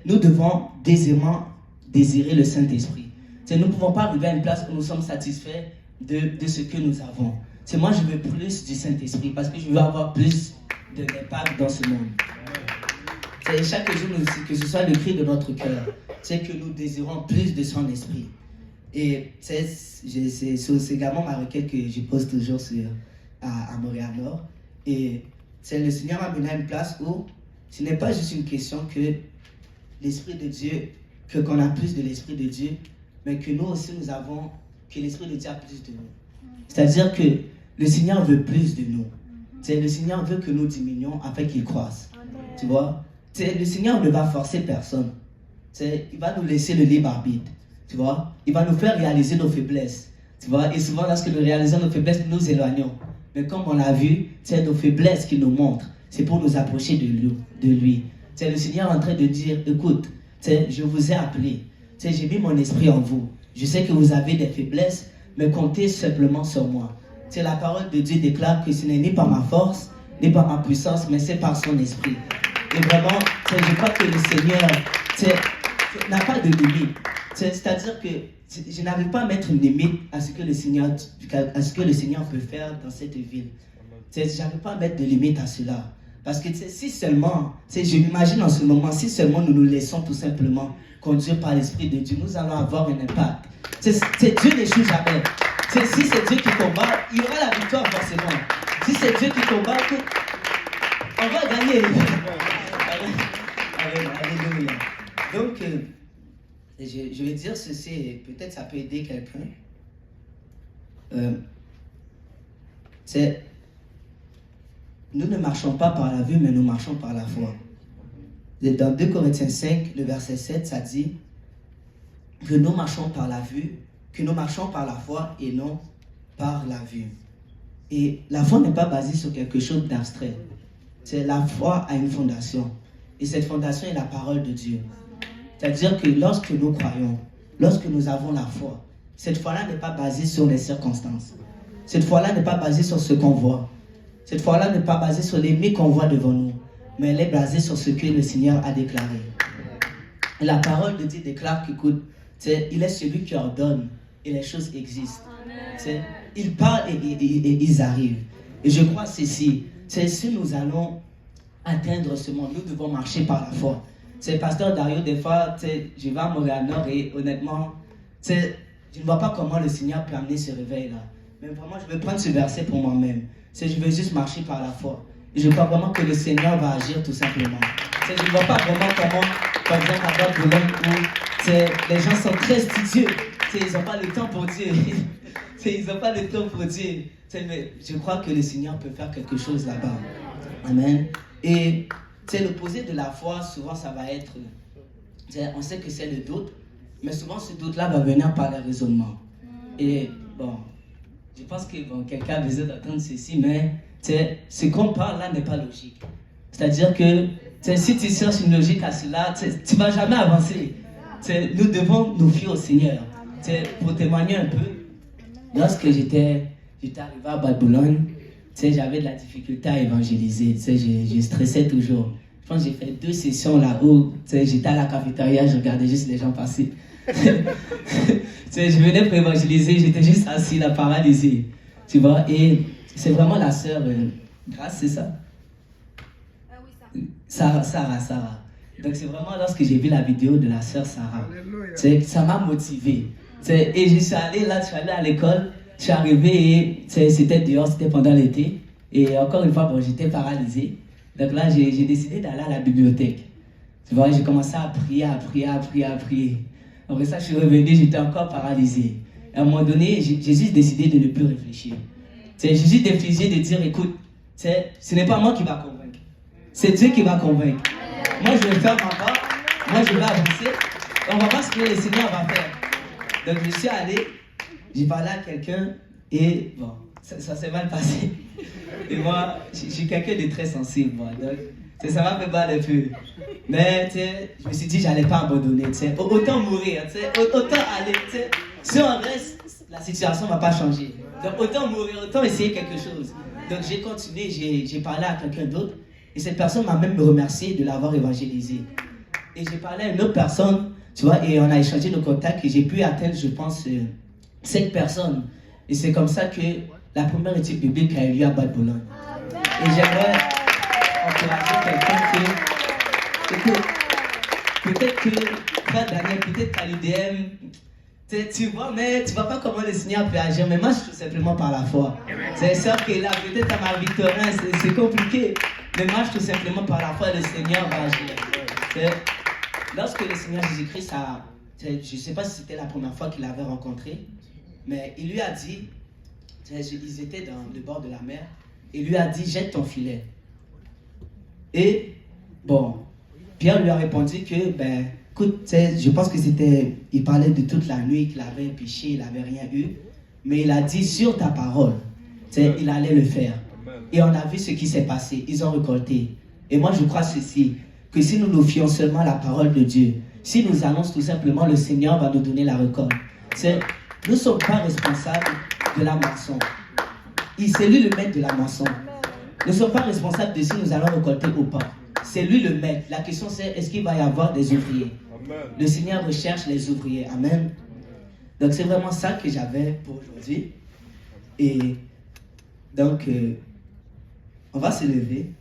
S1: Nous devons désirer le Saint-Esprit. Nous ne pouvons pas arriver à une place où nous sommes satisfaits de ce que nous avons. Moi, je veux plus du Saint-Esprit parce que je veux avoir plus d'impact dans ce monde. Chaque jour, que ce soit le cri de notre cœur, c'est que nous désirons plus de son esprit. Et c'est également ma requête que je pose toujours à Montréal-Nord. Et le Seigneur m'a mené à une place où ce n'est pas juste une question que l'Esprit de Dieu, qu'on a plus de l'Esprit de Dieu, mais que nous aussi que l'Esprit de Dieu a plus de nous. C'est-à-dire que le Seigneur veut plus de nous. Le Seigneur veut que nous diminuions afin qu'il croisse. Tu vois? Le Seigneur ne va forcer personne. Il va nous laisser le libre arbitre. Tu vois? Il va nous faire réaliser nos faiblesses. Tu vois? Et souvent, lorsque nous réalisons nos faiblesses, nous nous éloignons. Mais comme on l'a vu, c'est nos faiblesses qu'il nous montre. C'est pour nous approcher de lui. Le Seigneur est en train de dire, écoute, je vous ai appelé. J'ai mis mon esprit en vous. Je sais que vous avez des faiblesses, mais comptez simplement sur moi. La parole de Dieu déclare que ce n'est ni par ma force, ni par ma puissance, mais c'est par son esprit. Et vraiment, je crois que le Seigneur n'a pas de limite. C'est-à-dire que je n'arrive pas à mettre une limite à ce que le Seigneur peut faire dans cette ville. Je n'arrive pas à mettre de limite à cela. Parce que si seulement, je m'imagine en ce moment, si seulement nous nous laissons tout simplement conduire par l'Esprit de Dieu, nous allons avoir un impact. Dieu n'échoue jamais. Si c'est Dieu qui combat, il y aura la victoire forcément. Si c'est Dieu qui combat, on va gagner. Alléluia. Donc, je vais dire ceci, peut-être ça peut aider quelqu'un. Nous ne marchons pas par la vue, mais nous marchons par la foi. Dans 2 Corinthiens 5, le verset 7, ça dit que nous marchons par la vue, que nous marchons par la foi et non par la vue. Et la foi n'est pas basée sur quelque chose d'abstrait. La foi a une fondation. Et cette fondation est la parole de Dieu. C'est-à-dire que lorsque nous croyons, lorsque nous avons la foi, cette foi-là n'est pas basée sur les circonstances. Cette foi-là n'est pas basée sur ce qu'on voit. Cette foi-là n'est pas basée sur l'ennemi qu'on voit devant nous. Mais elle est basée sur ce que le Seigneur a déclaré. Et la parole de Dieu déclare qu'écoute, il est celui qui ordonne et les choses existent. Il parle et ils arrivent. Et je crois ceci, si nous allons atteindre ce monde, nous devons marcher par la foi. Pasteur Dario, des fois, je vais à Montréal-Nord et honnêtement, je ne vois pas comment le Seigneur peut amener ce réveil-là. Mais vraiment, je vais prendre ce verset pour moi-même. Je veux juste marcher par la foi. Et je crois vraiment que le Seigneur va agir tout simplement. Je ne vois pas vraiment comment, par exemple, à Boîte-Boulogne, où les gens sont très studieux. Ils n'ont pas le temps pour Dieu. Ils n'ont pas le temps pour Dieu. Mais je crois que le Seigneur peut faire quelque chose là-bas. Amen. Et l'opposé de la foi, souvent, ça va être... on sait que c'est le doute, mais souvent, ce doute-là va venir par le raisonnement. Et bon, je pense que quelqu'un a besoin d'entendre ceci, mais ce qu'on parle là n'est pas logique. C'est-à-dire que si tu cherches une logique à cela, tu ne vas jamais avancer. Nous devons nous fier au Seigneur. Pour témoigner un peu, lorsque j'étais arrivé à Boîte-Boulogne, j'avais de la difficulté à évangéliser. Je stressais toujours. Je pense que j'ai fait 2 sessions là où j'étais à la cafétéria, je regardais juste les gens passer. Je venais pour évangéliser, j'étais juste assis là, paralysé. Tu vois, et c'est vraiment la sœur, Grâce, c'est ça? Oui, Sarah. Donc c'est vraiment lorsque j'ai vu la vidéo de la sœur Sarah, ça m'a motivé. Et je suis allé à l'école, je suis arrivé et c'était dehors, c'était pendant l'été. Et encore une fois, j'étais paralysé. Donc là, j'ai décidé d'aller à la bibliothèque. Tu vois, j'ai commencé à prier. Après ça, je suis revenu, j'étais encore paralysé. À un moment donné, j'ai juste décidé de ne plus réfléchir. J'ai juste décidé de dire, écoute, ce n'est pas moi qui va convaincre. C'est Dieu qui va convaincre. Moi, je vais faire ma part. Moi, je vais avancer. On va voir ce que le Seigneur va faire. Donc, je suis allé, j'ai parlé à quelqu'un et bon, ça s'est mal passé. Et moi, je suis quelqu'un de très sensible, moi. Donc, ça m'a fait mal un peu. Mais, je me suis dit, j'allais pas abandonner. Autant mourir, autant aller. Si on reste, la situation ne va pas changer. Donc, autant mourir, autant essayer quelque chose. Donc, j'ai continué, j'ai parlé à quelqu'un d'autre. Et cette personne m'a même remercié de l'avoir évangélisé. Et j'ai parlé à une autre personne, tu vois, et on a échangé nos contacts et j'ai pu atteindre, je pense, 5 personnes. Et c'est comme ça que la première étude biblique a eu lieu à Boîte-Boulogne. Et j'aimerais encourager quelqu'un que, écoute, peut-être que, frère Daniel, peut-être qu'à l'UDM, tu vois, mais tu ne vois pas comment le Seigneur peut agir. Mais moi, je suis tout simplement par la foi. C'est sûr que là, peut-être à ma Victorin, c'est compliqué. Mais moi, je suis tout simplement par la foi, le Seigneur va agir. Lorsque le Seigneur Jésus-Christ je ne sais pas si c'était la première fois qu'il l'avait rencontré, mais il lui a dit, ils étaient dans le bord de la mer, il lui a dit, jette ton filet. Et, bon, Pierre lui a répondu que, écoute, je pense que il parlait de toute la nuit qu'il avait péché, il n'avait rien eu, mais il a dit, sur ta parole, il allait le faire. Et on a vu ce qui s'est passé, ils ont récolté. Et moi, je crois ceci, que si nous nous fions seulement à la parole de Dieu, si nous annonçons tout simplement, le Seigneur va nous donner la récolte. Nous ne sommes pas responsables de la moisson. C'est lui le maître de la moisson. Nous ne sommes pas responsables de si nous allons récolter ou pas. C'est lui le maître. La question c'est, est-ce qu'il va y avoir des ouvriers? Amen. Le Seigneur recherche les ouvriers. Amen. Donc c'est vraiment ça que j'avais pour aujourd'hui. Et donc, on va se lever.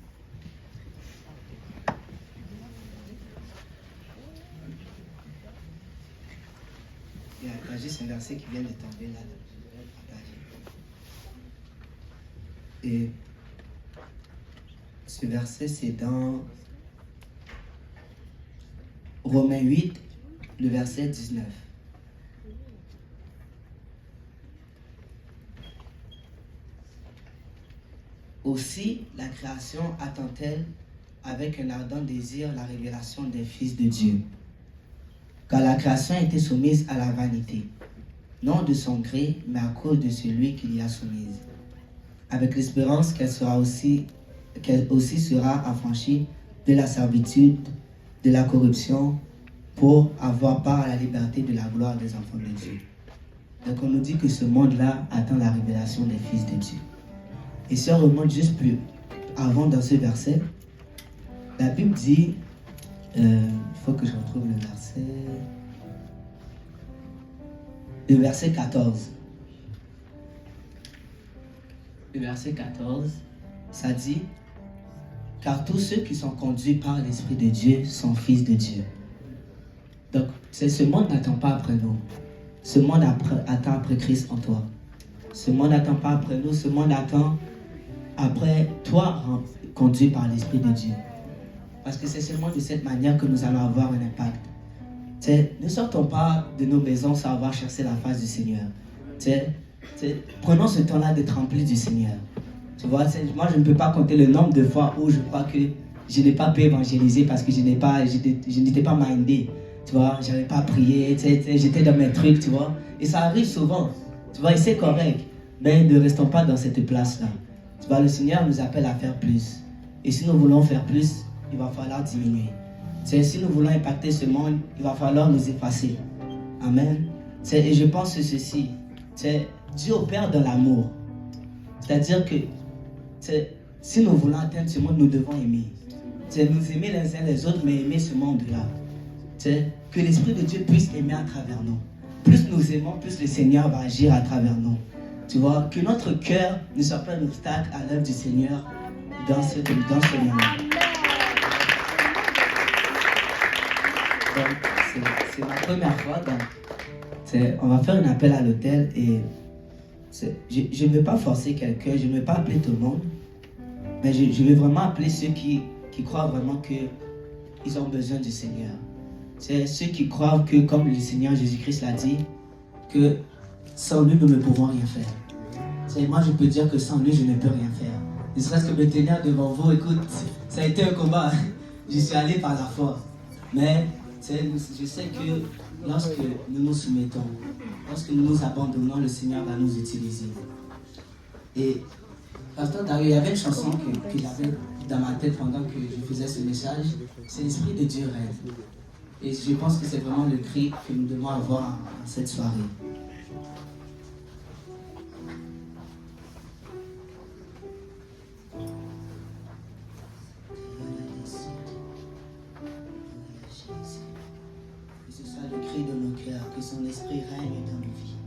S1: Il y a juste un verset qui vient de tomber là. Je vais le partager. Et ce verset, c'est dans Romains 8, le verset 19. Aussi, la création attend-elle avec un ardent désir la révélation des fils de Dieu. Car la création était soumise à la vanité, non de son gré, mais à cause de celui qui l'y a soumise. avec l'espérance qu'elle aussi sera affranchie de la servitude, de la corruption, pour avoir part à la liberté de la gloire des enfants de Dieu. Donc on nous dit que ce monde-là attend la révélation des fils de Dieu. Et si on remonte juste plus avant dans ce verset, la Bible dit, il faut que je retrouve le verset 14. Le verset 14, ça dit, car tous ceux qui sont conduits par l'Esprit de Dieu sont fils de Dieu. Donc, ce monde n'attend pas après nous. Ce monde attend après Christ en toi. Ce monde n'attend pas après nous. Ce monde attend après toi, conduit par l'Esprit de Dieu. Parce que c'est seulement de cette manière que nous allons avoir un impact. Ne sortons pas de nos maisons sans avoir cherché la face du Seigneur. Prenons ce temps-là d'être remplis du Seigneur. Tu vois, moi je ne peux pas compter le nombre de fois où je crois que je n'ai pas pu évangéliser parce que je n'étais pas mindé. Tu vois, je n'avais pas prié, j'étais dans mes trucs, tu vois. Et ça arrive souvent, tu vois, et c'est correct. Mais ne restons pas dans cette place-là. Tu vois, le Seigneur nous appelle à faire plus. Et si nous voulons faire plus, il va falloir diminuer. Si nous voulons impacter ce monde, il va falloir nous effacer. Amen. Et je pense que ceci, Dieu opère dans l'amour. C'est-à-dire que si nous voulons atteindre ce monde, nous devons aimer. Nous aimer les uns les autres, mais aimer ce monde-là. Que l'Esprit de Dieu puisse aimer à travers nous. Plus nous aimons, plus le Seigneur va agir à travers nous. Tu vois, que notre cœur ne soit pas un obstacle à l'œuvre du Seigneur dans ce monde. Donc, c'est ma première fois. Donc, on va faire un appel à l'autel et je ne veux pas forcer quelqu'un, je ne veux pas appeler tout le monde, mais je veux vraiment appeler ceux qui croient vraiment qu'ils ont besoin du Seigneur. C'est ceux qui croient que, comme le Seigneur Jésus-Christ l'a dit, que sans lui, nous ne pouvons rien faire. Moi, je peux dire que sans lui, je ne peux rien faire. Ne serait-ce que me tenir devant vous, écoute, ça a été un combat. Je suis allé par la foi. Mais je sais que lorsque nous nous soumettons, lorsque nous nous abandonnons, le Seigneur va nous utiliser. Et Pasteur Dario, il y avait une chanson que j'avais dans ma tête pendant que je faisais ce message. C'est l'Esprit de Dieu rêve. Et je pense que c'est vraiment le cri que nous devons avoir en cette soirée. Que ce soit le cri de nos cœurs, que son esprit règne dans nos vies.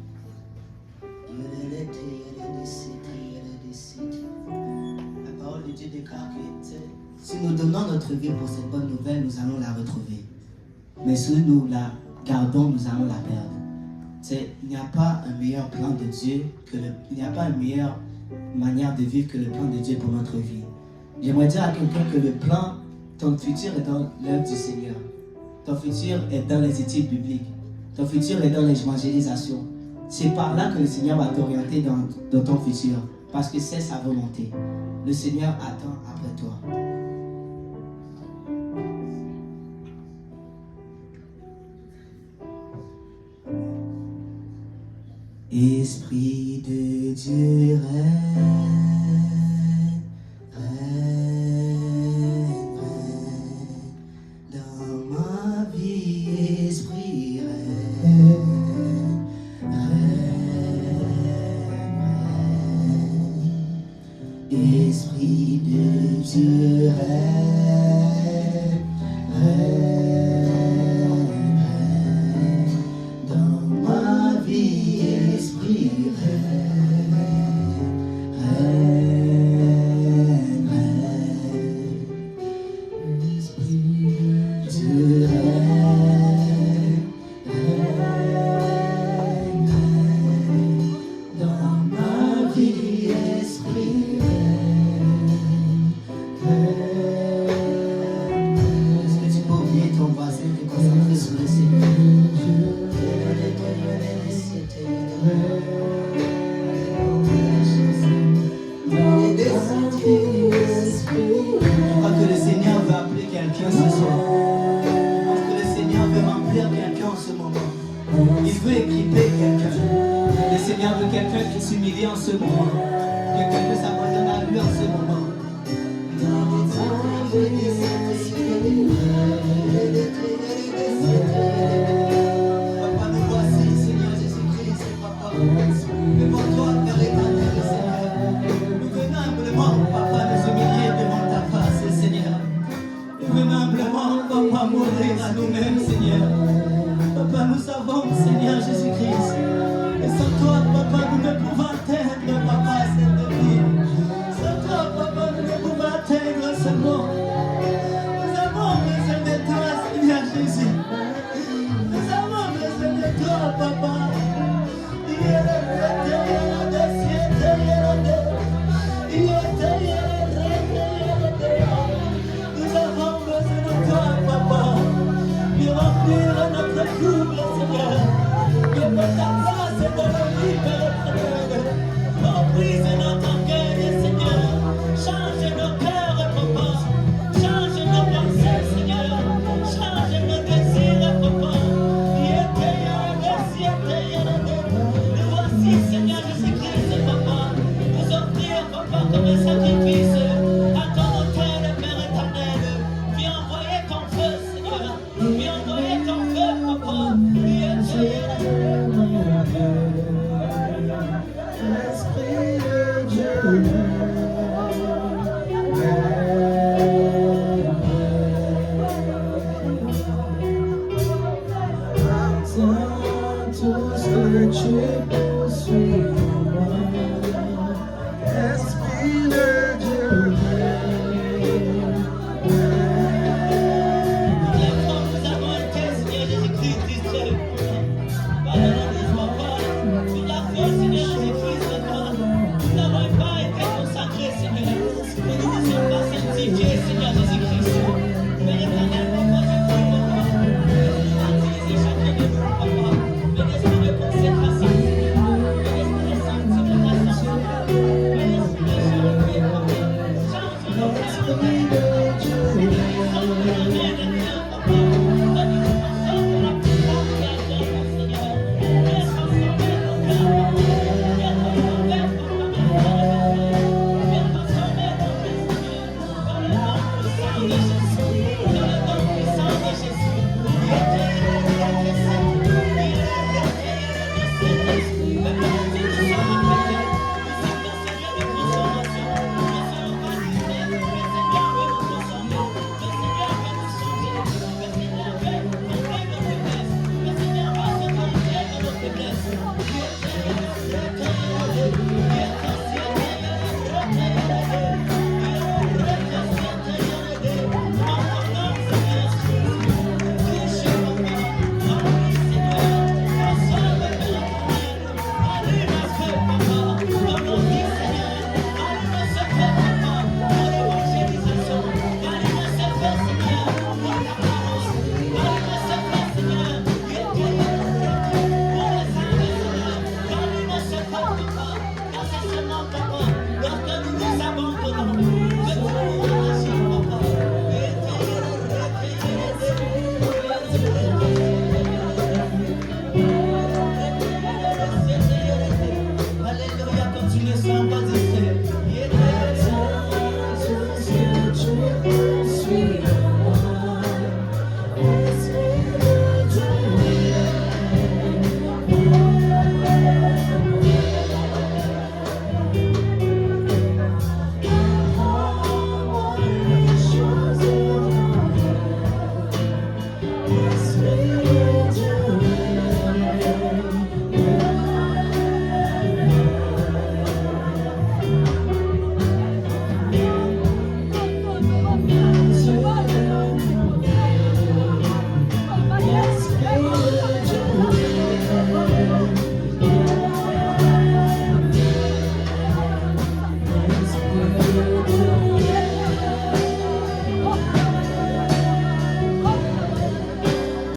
S1: La parole de Dieu déclare que si nous donnons notre vie pour cette bonne nouvelle, nous allons la retrouver. Mais si nous la gardons, nous allons la perdre. Il n'y a pas un meilleur plan de Dieu, il n'y a pas une meilleure manière de vivre que le plan de Dieu pour notre vie. J'aimerais dire à quelqu'un que le plan, ton futur est dans l'œuvre du Seigneur. Ton futur est dans les études bibliques. Ton futur est dans l'évangélisation. C'est par là que le Seigneur va t'orienter dans ton futur. Parce que c'est sa volonté. Le Seigneur attend après toi. Esprit de Dieu règne, règne, règne dans ma vie, Esprit règne, règne, règne, Esprit de Dieu règne, règne. Il veut s'humilie en ce moment. quelqu'un peut s'abandonner à lui en ce moment. Papa, nous voici, Seigneur Jésus-Christ, Papa. Devant toi, Père éternel, Seigneur. Nous venons humblement, Papa, nous humilier devant ta face, Seigneur. Nous venons humblement, Papa, mourir à nous-mêmes, Seigneur. Papa, nous savons, Seigneur Jésus-Christ, et sans toi, Papa, nous ne pouvons atteindre, Papa, cette vie. Sans toi, Papa, nous ne pouvons atteindre ce monde. Nous avons besoin de toi, Seigneur Jésus. Nous avons besoin de toi, Papa. Nous avons besoin de toi, Papa. Pour remplir notre couple, Seigneur. Que ta grâce est dans nos vies, Père éternel. Brise notre orgueil, Seigneur. Change nos cœurs, Papa. Change nos pensées, Seigneur. Change nos désirs, Papa. Nous voici, Seigneur Jésus-Christ, Papa. Nous offrir, Papa, comme un sacrifice à ton autel, Père éternel. Viens envoyer ton feu, Seigneur. Viens envoyer ton feu, Papa.
S2: Esprit de Dieu. Tout ce que tu poursuis en moi, Esprit de Dieu.
S1: Nous avons été, Seigneur Jésus-Christ, distraits. Pardonne-nous, Papa. Sur la foi, Seigneur Jésus-Christ, Papa. Nous n'avons pas été consacrés, Seigneur. Nous ne nous sommes pas sanctifiés, Seigneur Jésus-Christ. Père éternel, Papa, je prie, Papa. Utilisez chacun de nous, Papa. Le l'esprit de consécration, Seigneur. Le l'esprit de sanctification, Seigneur. Le l'esprit de changer, Papa. Change nos cœurs,
S2: Esprit de Dieu. Yes.